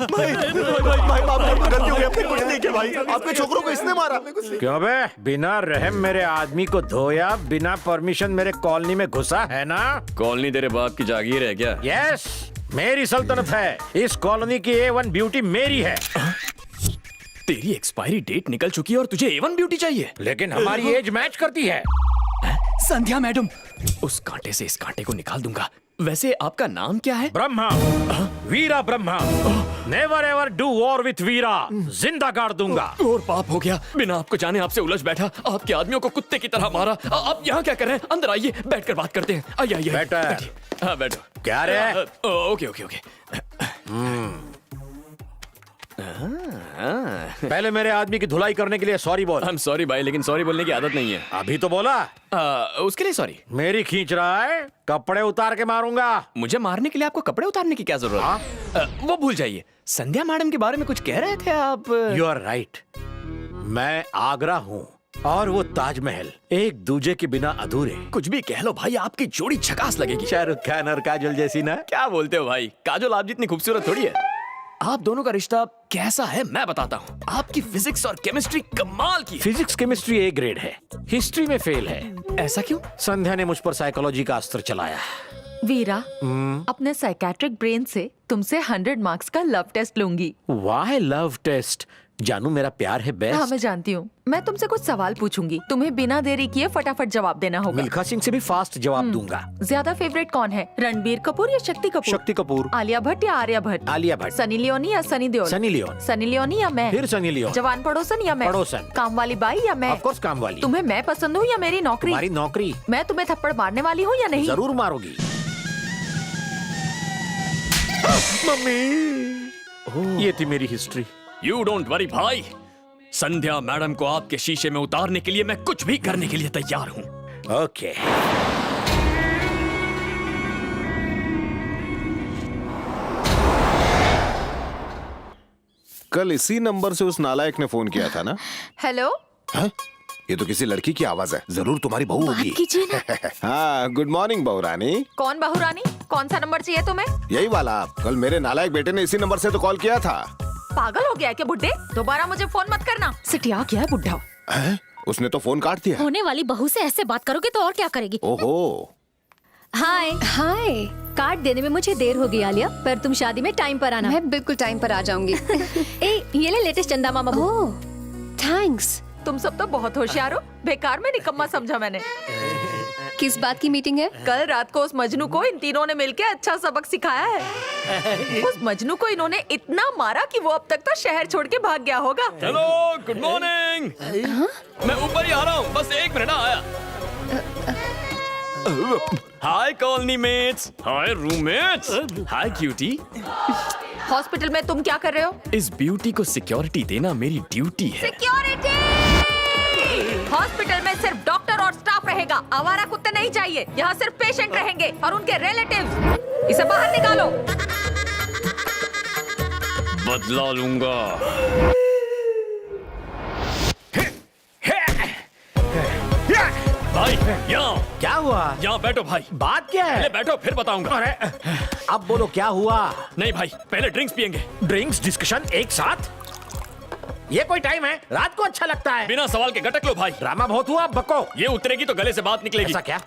भाई बाप गलती हो गई, अपने कुछ नहीं किया भाई, आपके छोकरों को इसने मारा। क्यों बे, बिना रहम मेरे आदमी को धोया, बिना परमिशन मेरे कॉलोनी में घुसा है ना? कॉलोनी तेरे बाप की जागीर है क्या? यस, मेरी सल्तनत है। इस कॉलोनी की A1 ब्यूटी मेरी है। तेरी एक्सपायरी डेट निकल चुकी है और तुझे A1 ब्यूटी चाहिए? लेकिन हमारी एज मैच करती है। संध्या मैडम, उस कांटे से इस कांटे को निकाल दूंगा। वैसे आपका नाम क्या है? Brahma, Veera Brahma. Never ever do war with Veera. जिंदा गाड़ दूंगा। और पाप हो गया, बिना आपको जाने आपसे उलझ बैठा, आपके आदमियों को कुत्ते की तरह मारा। आप यहाँ क्या कर रहे हैं? अंदर आइए, बैठकर बात करते हैं। आइए आइए, बेटर। बैठिए। हाँ बैठो। क्या रे? Okay okay okay. पहले मेरे आदमी की धुलाई करने के लिए सॉरी बोल। I'm sorry भाई, लेकिन सॉरी बोलने की आदत नहीं है। अभी तो बोला। उसके लिए सॉरी। मेरी खींच रहा है, कपड़े उतार के मारूंगा। मुझे मारने के लिए आपको कपड़े उतारने की क्या जरूरत है? वो भूल जाइए। संध्या मैडम के बारे में कुछ कह रहे थे आप। You are right. मैं आगरा हूँ और वो ताजमहल, एक दूजे के बिना अधूरे। कुछ भी कह लो भाई, आपकी जोड़ी झकास लगेगी। शाहरुख खान और काजोल जैसी ना? क्या बोलते हो भाई, काजोल आप जितनी खूबसूरत थोड़ी है। आप दोनों का रिश्ता कैसा है मैं बताता हूँ। आपकी फिजिक्स और केमिस्ट्री कमाल की है। फिजिक्स केमिस्ट्री ए ग्रेड है, हिस्ट्री में फेल है। ऐसा क्यों? संध्या ने मुझ पर साइकोलॉजी का अस्त्र चलाया। वीरा, अपने साइकेट्रिक ब्रेन से तुमसे 100 मार्क्स का लव टेस्ट लूंगी। वाह लव टेस्ट? जानू मेरा प्यार है बेस्ट। हाँ मैं जानती हूँ। मैं तुमसे कुछ सवाल पूछूंगी, तुम्हें बिना देरी किए फटाफट जवाब देना होगा। मिल्खा सिंह से भी फास्ट जवाब दूंगा। ज्यादा फेवरेट कौन है, रणबीर कपूर या शक्ति कपूर? शक्ति कपूर। आलिया भट्ट या आर्या भट्ट? आलिया भट्ट। सनी लियोनी या Sunny Deol? Sunny Leone. Sunny Leone या मैं? फिर सनी लियोन। जवान पड़ोसन या मैं? पड़ोसन। काम वाली बाई या मैं? ऑफ कोर्स काम वाली। तुम्हें मैं पसंद हूँ या मेरी नौकरी? तुम्हारी नौकरी। मैं तुम्हें थप्पड़ मारने वाली हूँ या नहीं? जरूर मारोगी। मम्मी, ये थी मेरी हिस्ट्री। यू डोंट वरी भाई, संध्या मैडम को आपके शीशे में उतारने के लिए मैं कुछ भी करने के लिए तैयार हूँ। ओके। कल इसी नंबर से उस नालायक ने फोन किया था ना? हेलो। हाँ? ये तो किसी लड़की की आवाज है, जरूर तुम्हारी बहू होगी। कीजिए ना। हाँ, गुड मॉर्निंग बहू रानी। कौन बहू रानी? कौन सा नंबर चाहिए तुम्हें? यही वाला। कल मेरे नालायक बेटे ने इसी नंबर से तो कॉल किया था। पागल हो गया है क्या बुड्ढे? दोबारा मुझे फोन मत करना। सिटिया क्या है बुड्ढा? उसने तो फोन काट दिया। होने वाली बहू से ऐसे बात करोगे तो और क्या करेगी? ओहो। हाय हाय, कार्ड देने में मुझे देर हो गई आलिया, पर तुम शादी में टाइम पर आना। मैं बिल्कुल टाइम पर आ जाऊंगी। ए, ये ले लेटेस्ट चंदा मामा। ओह, थैंक्स। तुम सब तो बहुत होशियार हो, बेकार में निकम्मा समझा मैंने। किस बात की मीटिंग है? कल रात को उस मजनू को इन तीनों ने मिलके अच्छा सबक सिखाया है। उस मजनू को इन्होंने इतना मारा कि वो अब तक तो शहर छोड़ के भाग गया होगा। Hello, good morning. मैं ऊपर ही आ रहा हूँ, बस 1 मिनट आया। हाय कॉलोनी मेट्स, हाय रूममेट्स, हाय क्यूटी। हॉस्पिटल में तुम क्या कर रहे हो? इस ब्यूटी को सिक्योरिटी देना मेरी ड्यूटी है। सिक्योरिटी! हॉस्पिटल में सिर्फ डॉक्टर और स्टाफ रहेगा, आवारा कुत्ते नहीं चाहिए। यहाँ सिर्फ पेशेंट रहेंगे और उनके रिलेटिव्स। इसे बाहर निकालो। बदला लूंगा। भाई यहाँ क्या हुआ? यहाँ बैठो भाई। बात क्या है? पहले बैठो फिर बताऊंगा। अरे अब बोलो क्या हुआ? नहीं भाई, पहले ड्रिंक्स पियेंगे। ड्रिंक्स डिस्कशन एक साथ? ये कोई टाइम है? रात को अच्छा लगता है। बिना सवाल के गटक लो भाई। ड्रामा बहुत हुआ, बको। ये उतरेगी तो गले से बात निकलेगी। ऐसा क्या?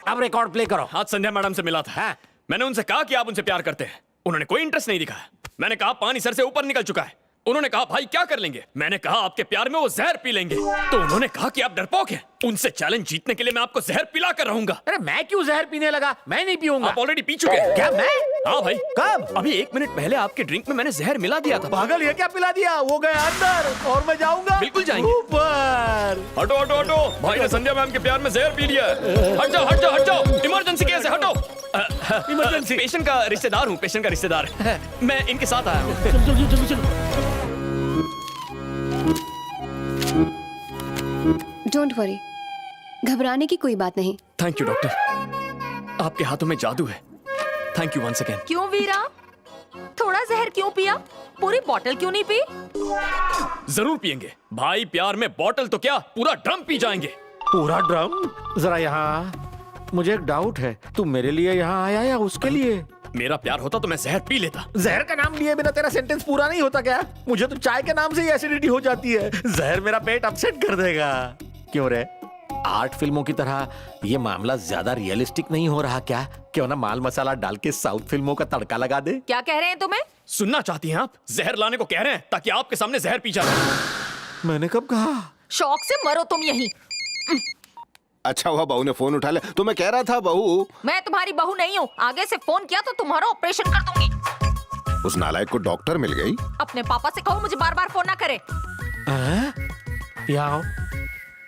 अब रिकॉर्ड प्ले करो। आज संध्या मैडम से मिला था। हाँ। मैंने उनसे कहा कि आप उनसे प्यार करते हैं। उन्होंने कोई इंटरेस्ट नहीं दिखाया। मैंने कहा पानी सर से ऊपर निकल चुका है। उन्होंने कहा भाई क्या कर लेंगे? मैंने कहा आपके प्यार में वो जहर पी लेंगे। तो उन्होंने कहा कि आप डरपोक हैं। उनसे चैलेंज जीतने के लिए मैं आपको जहर पिला कर रहूंगा। अरे मैं क्यों जहर पीने लगा? मैं नहीं पीऊंगा। आप ऑलरेडी पी चुके हैं। क्या मैं? हाँ भाई। कब? अभी 1 मिनट पहले आपके ड्रिंक में मैंने जहर मिला दिया था। पागल, ये क्या पिला दिया? वो गया अंदर और मैं जाऊंगा। बिल्कुल जाएंगे। ऊपर। हटो हटो हटो, भाई ने संध्या मैम के प्यार में जहर पी लिया है। हट जाओ हट जाओ हट जाओ, इमरजेंसी केस है, हटो। इमरजेंसी। पेशेंट का रिश्तेदार हूँ, पेशेंट का रिश्तेदार। मैं इनके साथ आया हूँ। डोंट वरी, घबराने की कोई बात नहीं। थैंक यू डॉक्टर, आपके हाथों में जादू है। Thank you once again. क्यों वीरा? थोड़ा जहर क्यों पिया? पूरी बोतल क्यों नहीं पी? जरूर पियेंगे भाई, प्यार में बोतल तो क्या पूरा ड्रम पी जाएंगे। पूरा ड्रम? जरा यहाँ। मुझे एक डाउट है, तू मेरे लिए यहाँ आया या उसके लिए? मेरा प्यार होता तो मैं जहर पी लेता। जहर का नाम लिए बिना तेरा सेंटेंस पूरा नहीं होता क्या? मुझे तो चाय के नाम से ही एसिडिटी हो जाती है। जहर मेरा पेट अपसेट कर देगा। क्यों रे? आर्ट फिल्मों की तरह ये मामला ज्यादा रियलिस्टिक नहीं हो रहा क्या? क्यों ना माल मसाला डाल के साउथ फिल्मों का तड़का लगा दे? क्या कह रहे हैं तुम्हें? सुनना चाहती हैं आप? जहर लाने को कह रहे हैं ताकि आपके सामने जहर पी जाए। मैंने कब कहा? शौक से मरो तुम यहीं। अच्छा हुआ बहू ने फोन उठा लिया, तो मैं कह रहा था बहू। मैं तुम्हारी बहू नहीं हूँ। आगे से फोन किया तो तुम्हारा ऑपरेशन कर दूंगी। उस नालायक को डॉक्टर मिल गई। अपने पापा से कहो मुझे बार बार फोन ना करे। यहाँ आओ।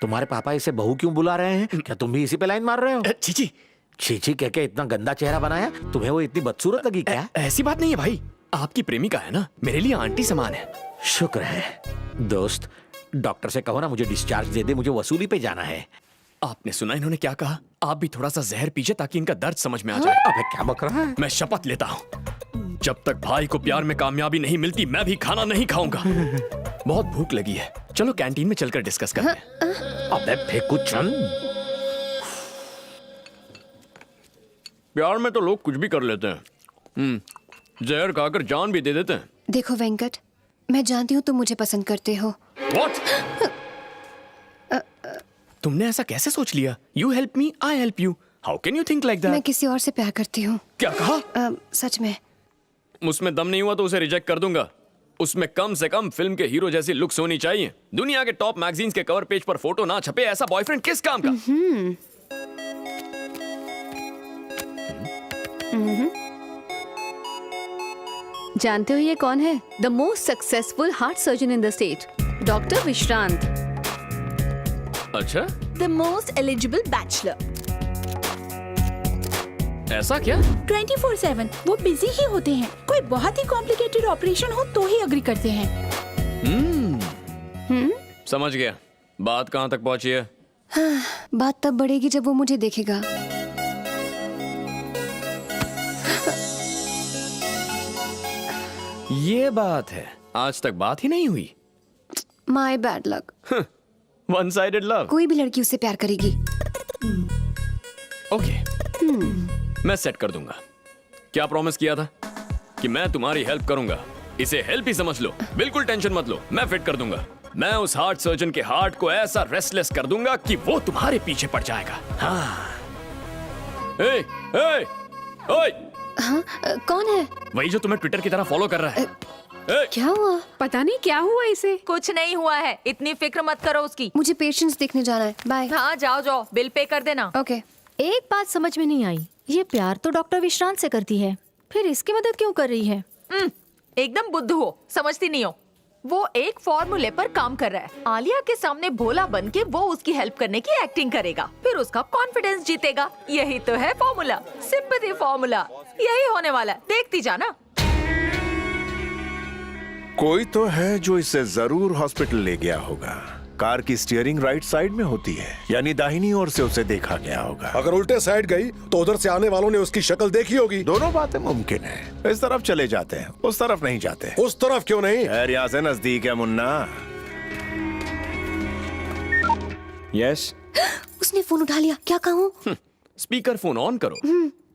तुम्हारे पापा इसे बहू क्यों बुला रहे हैं? क्या तुम भी इसी पे लाइन मार रहे हो? चीची, छीछी कह के इतना गंदा चेहरा बनाया? तुम्हें वो इतनी बदसूरत लगी क्या? ऐसी बात नहीं है भाई, आपकी प्रेमिका है ना, मेरे लिए आंटी समान है। शुक्र है। दोस्त, डॉक्टर से कहो ना मुझे डिस्चार्ज दे दे, मुझे वसूली पे जाना है। आपने सुना इन्होंने क्या कहा? आप भी थोड़ा सा जहर पीजिए ताकि इनका दर्द समझ में आ जाए। अबे क्या बक रहा है? मैं शपथ लेता हूँ, जब तक भाई को प्यार में कामयाबी नहीं मिलती मैं भी खाना नहीं खाऊंगा। बहुत भूख लगी है, चलो कैंटीन में चलकर डिस्कस करते हैं। अबे फेंकू चंद। प्यार में तो लोग कुछ भी कर लेते हैं। जहर खाकर जान भी दे देते हैं। देखो वेंकट, मैं जानती हूँ तुम मुझे पसंद करते हो। What? तुमने ऐसा कैसे सोच लिया? You help me, I help you. How can you think like मैं that? किसी और से प्यार करती हूँ। क्या कहा? सच में। उसमें दम नहीं हुआ तो उसे रिजेक्ट कर दूंगा। उसमें कम से कम फिल्म के हीरो जैसी लुक्स होनी चाहिए। दुनिया के टॉप मैगजीन्स के कवर पेज पर फोटो ना छपे ऐसा बॉयफ्रेंड किस काम का? जानते हो ये कौन है? The most successful heart surgeon in the state, doctor Vishrant. अच्छा, द मोस्ट एलिजिबल बैचलर। ऐसा क्या? 24/7 वो बिजी ही होते हैं। कोई बहुत ही कॉम्प्लिकेटेड ऑपरेशन हो तो ही अग्री करते हैं। समझ गया। बात कहाँ तक पहुंची है? बात तब बढ़ेगी जब वो मुझे देखेगा। ये बात है, आज तक बात ही नहीं हुई। My bad luck. One sided love. कोई भी लड़की उससे प्यार करेगी। ओके, मैं सेट कर दूंगा। क्या प्रॉमिस किया था? कि मैं तुम्हारी हेल्प करूंगा। इसे हेल्प ही समझ लो, बिल्कुल टेंशन मत लो, मैं फिट कर दूंगा। मैं उस हार्ट सर्जन के हार्ट को ऐसा रेस्टलेस कर दूंगा कि वो तुम्हारे पीछे पड़ जाएगा। हाँ। ए, ए, ओए! हाँ, कौन है? वही जो तुम्हें ट्विटर की तरह फॉलो कर रहा है। क्या हुआ? पता नहीं क्या हुआ इसे। कुछ नहीं हुआ है, इतनी फिक्र मत करो उसकी। मुझे पेशेंट्स देखने जाना है। बाय। हाँ जाओ जाओ, बिल पे कर देना। ओके। एक बात समझ में नहीं आई, ये प्यार तो डॉक्टर विश्रांत से करती है, फिर इसकी मदद क्यों कर रही है? एकदम बुद्धू हो, समझती नहीं हो। वो एक फॉर्मूले पर काम कर रहा है। आलिया के सामने भोला बन के वो उसकी हेल्प करने की एक्टिंग करेगा, फिर उसका कॉन्फिडेंस जीतेगा। यही तो है फॉर्मूला, सिंपैथी फॉर्मूला। यही होने वाला है, देखती जाना। कोई तो है जो इसे जरूर हॉस्पिटल ले गया होगा। कार की स्टीयरिंग राइट साइड में होती है, यानी दाहिनी ओर से उसे देखा गया होगा। अगर उल्टे साइड गई तो उधर से आने वालों ने उसकी शक्ल देखी होगी। दोनों बातें मुमकिन है। इस तरफ चले जाते हैं, उस तरफ नहीं जाते। उस तरफ क्यों नहीं? खैर यहाँ से नजदीक है मुन्ना। यस। उसने फोन उठा लिया। क्या कहूँ? स्पीकर फोन ऑन करो,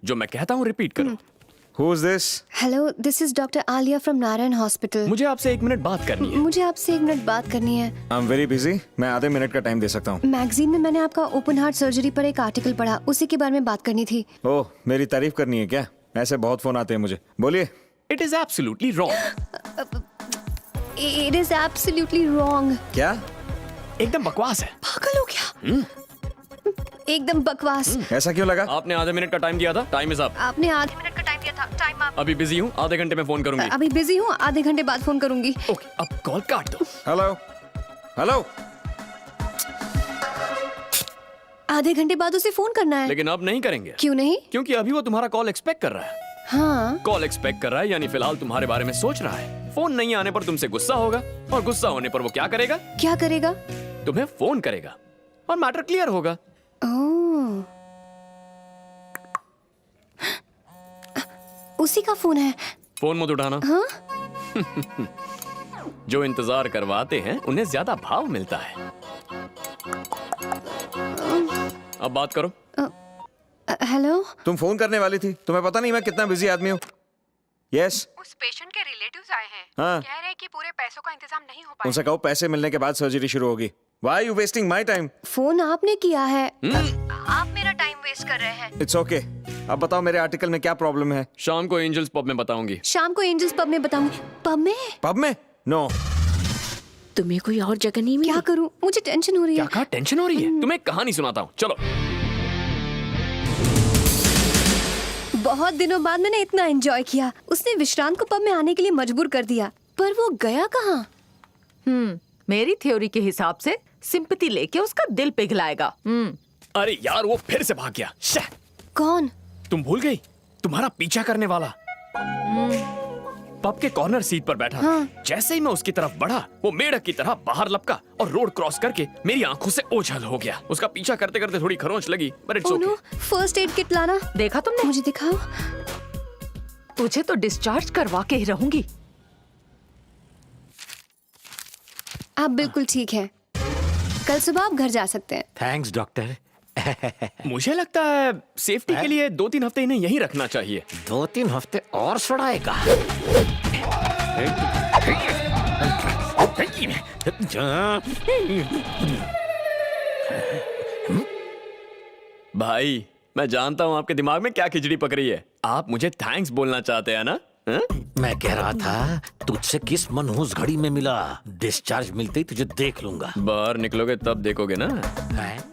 जो मैं कहता हूँ रिपीट करो। Who is this? Hello, this is doctor Alia from Narayan hospital. मुझे आपसे 1 मिनट बात करनी है। मुझे आपसे 1 मिनट बात करनी है। आई एम वेरी बिजी, मैं आधे मिनट का टाइम दे सकता हूँ। मैगजीन में मैंने आपका ओपन हार्ट सर्जरी पर एक आर्टिकल पढ़ा, उसी के बारे में बात करनी थी। ओह, मेरी तारीफ करनी है क्या? ऐसे बहुत फोन आते हैं मुझे, बोलिए। It is absolutely wrong. It is absolutely wrong. क्या? एकदम बकवास है। पागल हो गया? एकदम बकवास। ऐसा क्यों लगा? आपने आधे मिनट का टाइम दिया था, टाइम इज अप। आपने आधे मिनट का टाइम दिया था, टाइम अप। अभी बिजी हूँ, आधे घंटे में फोन करूंगी। अभी बिजी हूँ, आधे घंटे बाद फोन करूंगी। ओके, अब कॉल काट दो। Hello hello. आधे घंटे बाद उसे फोन करना है। लेकिन अब नहीं करेंगे। क्यों नहीं? क्योंकि अभी वो तुम्हारा कॉल एक्सपेक्ट कर रहा है। हाँ। कॉल एक्सपेक्ट कर रहा है यानी फिलहाल तुम्हारे बारे में सोच रहा है। फोन नहीं आने पर तुमसे गुस्सा होगा, और गुस्सा होने पर वो क्या करेगा? क्या करेगा? तुम्हें फोन करेगा और मैटर क्लियर होगा। ओह, उसी का फोन है। फोन मत उठाना। हाँ? जो इंतजार करवाते हैं उन्हें ज्यादा भाव मिलता है। अब बात करो। हेलो। तुम फोन करने वाली थी, तुम्हें पता नहीं मैं कितना बिजी आदमी हूँ। यस। उस पेशेंट के रिलेटिव्स आए हैं। हाँ। कह रहे हैं कि पूरे पैसों का इंतजाम नहीं हो पाएगा। उनसे कहो पैसे मिलने के बाद सर्जरी शुरू होगी। Why are you wasting my time? Phone आपने किया है। आप मेरा टाइम वेस्ट कर रहे हैं। It's okay. अब बताओ मेरे आर्टिकल में क्या प्रॉब्लम है? शाम को एंजल्स पब में बताऊंगी। शाम को एंजल्स पब में बताऊंगी। पब में? पब में? नो। तुम्हें कोई और जगह नहीं मिली? क्या करूं? मुझे टेंशन हो रही क्या है। कहा? टेंशन हो रही है? तुम्हें एक कहानी सुनाता हूँ, चलो। बहुत दिनों बाद मैंने इतना एंजॉय किया। उसने विश्रांत को पब में आने के लिए मजबूर कर दिया, पर वो गया कहाँ? मेरी थ्योरी के हिसाब से सिंपैथी लेके उसका दिल पिघलाएगा। अरे यार, वो फिर से भाग गया। शह! कौन? तुम भूल गई? तुम्हारा पीछा करने वाला। पब के कॉर्नर सीट पर बैठा था। जैसे ही मैं उसकी तरफ बढ़ा, वो मेढक की तरह बाहर लपका और रोड क्रॉस करके मेरी आंखों से ओझल हो गया। उसका पीछा करते करते थोड़ी खरोंच लगी, but it's okay. First aid kit लाना। देखा तुमने? मुझे दिखाओ। तुझे तो डिस्चार्ज करवा के ही रहूंगी। आप बिल्कुल ठीक है। कल सुबह आप घर जा सकते हैं। Thanks doctor. मुझे लगता है सेफ्टी के लिए 2-3 हफ्ते इन्हें यहीं रखना चाहिए। 2-3 हफ्ते और सड़ाएगा। भाई, मैं जानता हूँ आपके दिमाग में क्या खिचड़ी पक रही है। आप मुझे थैंक्स बोलना चाहते हैं ना? मैं कह रहा था तुझसे किस मनहूस घड़ी में मिला। डिस्चार्ज मिलते ही तुझे देख लूंगा। बाहर निकलोगे तब देखोगे ना। हैं?